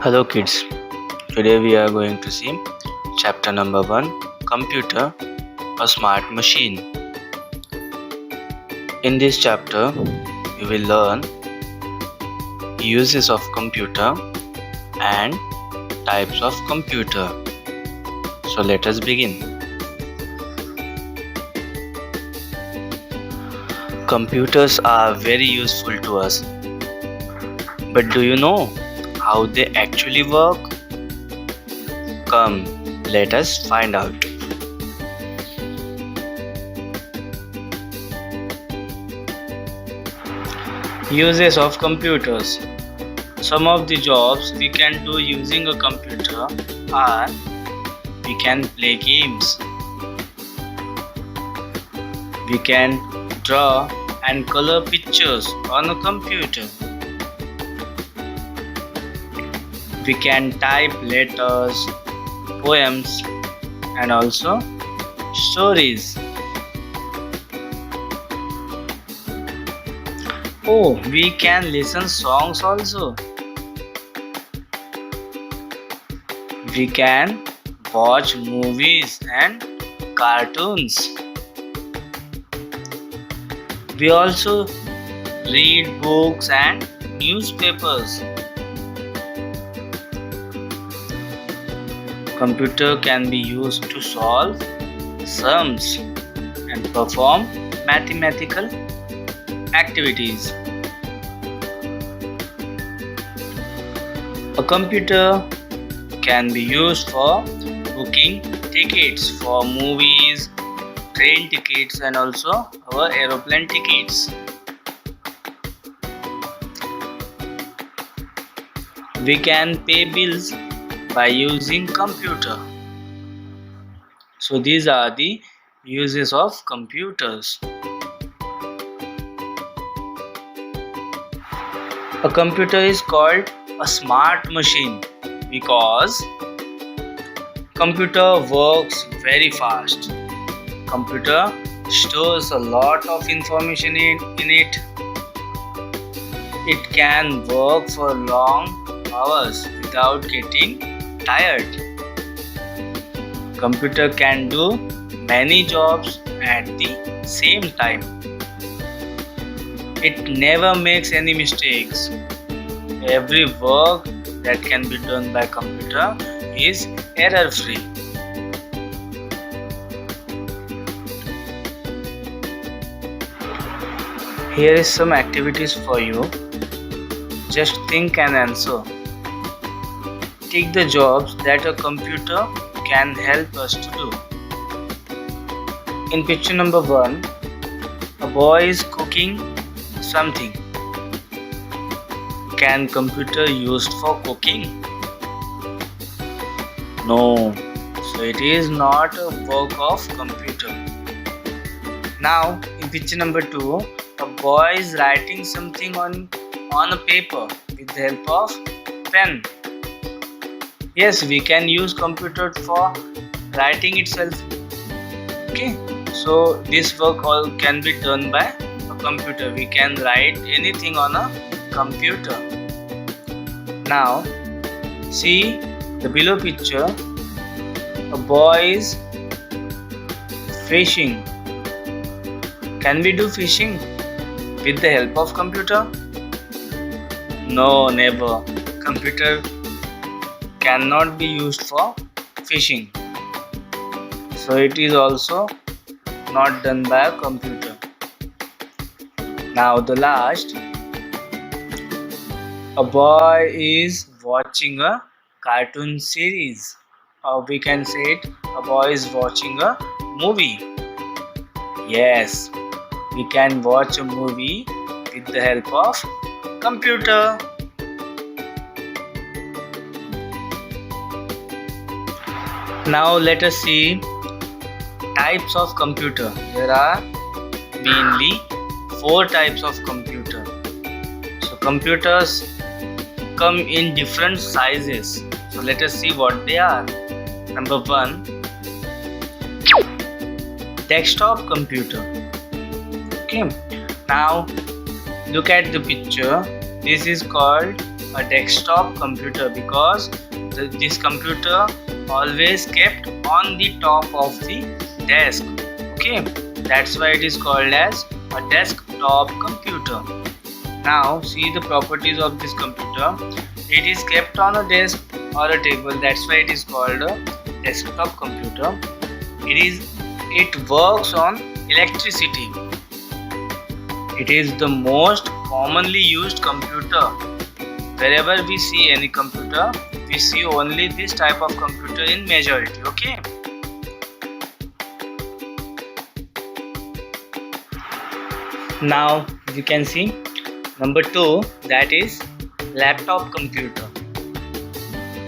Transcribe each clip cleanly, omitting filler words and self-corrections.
Hello kids, today we are going to see chapter number 1, Computer, a Smart Machine. In this chapter, you will learn uses of computer and types of computer. So let us begin. Computers are very useful to us. But do you know how they actually work? Come, let us find out. Uses of computers. Some of the jobs we can do using a computer are: we can play games, we can draw and color pictures on a computer, we can type letters, poems, and also stories. Oh, we can listen songs also. We can watch movies and cartoons. We also read books and newspapers. Computer can be used to solve sums and perform mathematical activities. A computer can be used for booking tickets for movies, train tickets, and also our aeroplane tickets. We can pay bills by using computer. So these are the uses of computers. A computer is called a smart machine because computer works very fast. Computer stores a lot of information in it. It can work for long hours without getting tired. Computer can do many jobs at the same time. It never makes any mistakes. Every work that can be done by computer is error free. Here is some activities for you. Just think and answer. Take the jobs that a computer can help us to do. In picture number 1, a boy is cooking something. Can computer used for cooking? No, so it is not a work of computer. Now in picture number 2, a boy is writing something on a paper with the help of pen. Yes, we can use computer for writing itself. Okay, so this work all can be done by a computer. We can write anything on a computer. Now see the below picture. A boy is fishing. Can we do fishing with the help of computer? No, never. Computer cannot be used for fishing. So it is also not done by a computer. Now the last. A boy is watching a cartoon series. Or we can say it, a boy is watching a movie. Yes, we can watch a movie with the help of computer. Now let us see types of computer. There are mainly 4 types of computer. So computers come in different sizes. So let us see what they are. Number 1, desktop computer. Okay, now look at the picture. this is called a desktop computer because this computer always kept on the top of the desk. Okay, that's why it is called as a desktop computer. Now see the properties of this computer. It is kept on a desk or a table, that's why it is called a desktop computer. It works on electricity. It is the most commonly used computer. Wherever we see any computer, we see only this type of computer in majority. Okay. Now we can see number 2, that is laptop computer.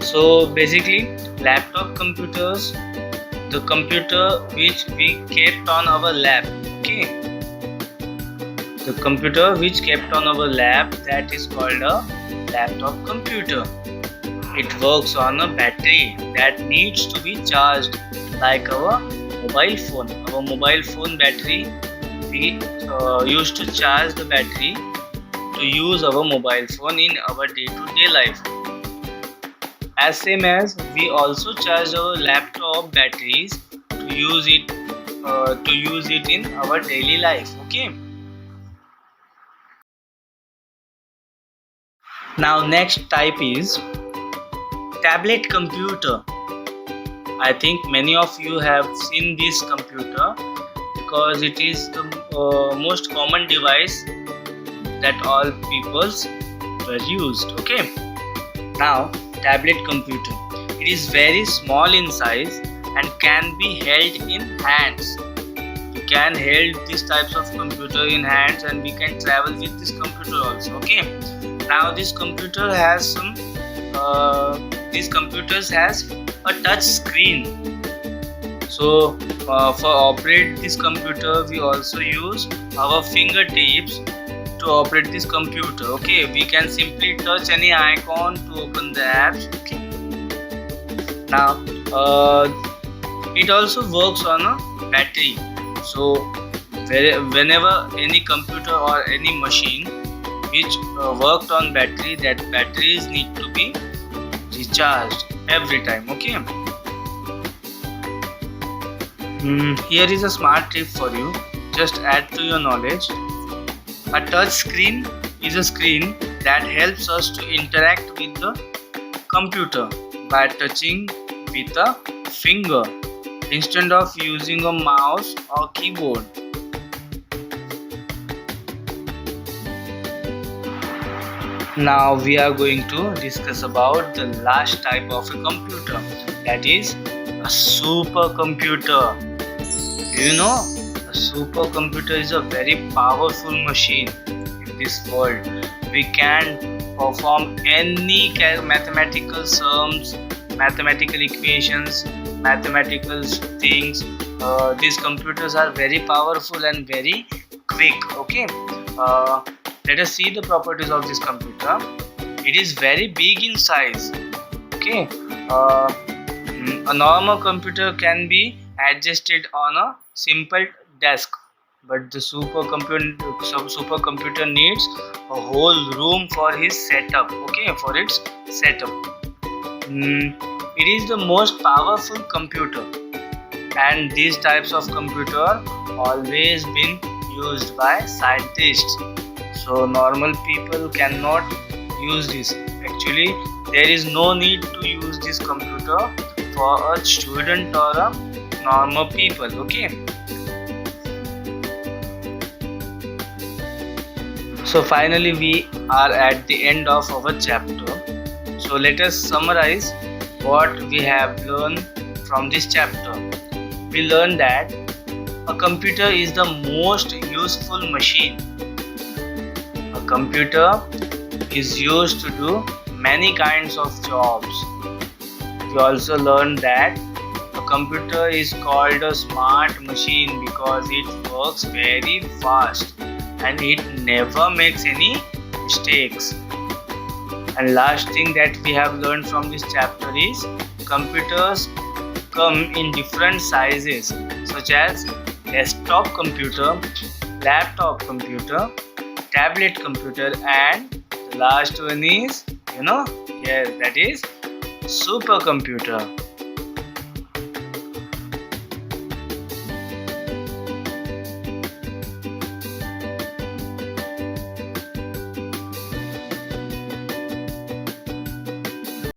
So basically laptop computers, the computer which we kept on our lap. Okay, the computer which kept on our lap, that is called a laptop computer. It works on a battery that needs to be charged like our mobile phone. Our mobile phone battery, we used to charge the battery to use our mobile phone in our day-to-day life. As same as we also charge our laptop batteries to use it in our daily life. Okay. Now next type is tablet computer. I think many of you have seen this computer because it is the most common device that all peoples were used. Okay. Now tablet computer. It is very small in size and can be held in hands. We can hold these types of computer in hands and we can travel with this computer also. Okay. Now this computer has some. These computers has a touch screen. So for operate this computer, we also use our fingertips to operate this computer. Okay, we can simply touch any icon to open the apps. Okay. Now it also works on a battery. So whenever any computer or any machine which worked on battery, that batteries need to be recharged every time. Okay. Here is a smart tip for you. Just add to your knowledge. A touch screen is a screen that helps us to interact with the computer by touching with a finger instead of using a mouse or keyboard. Now we are going to discuss about the last type of a computer, that is a supercomputer. Do you know? A supercomputer is a very powerful machine in this world. We can perform any mathematical sums, mathematical equations, mathematical things. These computers are very powerful and very quick. Okay. Let us see the properties of this computer. It is very big in size. Okay. A normal computer can be adjusted on a simple desk, but the supercomputer needs a whole room for his setup. Okay, for its setup. It is the most powerful computer, and these types of computer always been used by scientists. So normal people cannot use this. Actually, there is no need to use this computer for a student or a normal people. Okay. So finally we are at the end of our chapter. So let us summarize what we have learned from this chapter. We learned that a computer is the most useful machine. A computer is used to do many kinds of jobs. We also learned that a computer is called a smart machine because it works very fast and it never makes any mistakes. And last thing that we have learned from this chapter is computers come in different sizes such as desktop computer, laptop computer, tablet computer and the Last one is, yes, that is supercomputer.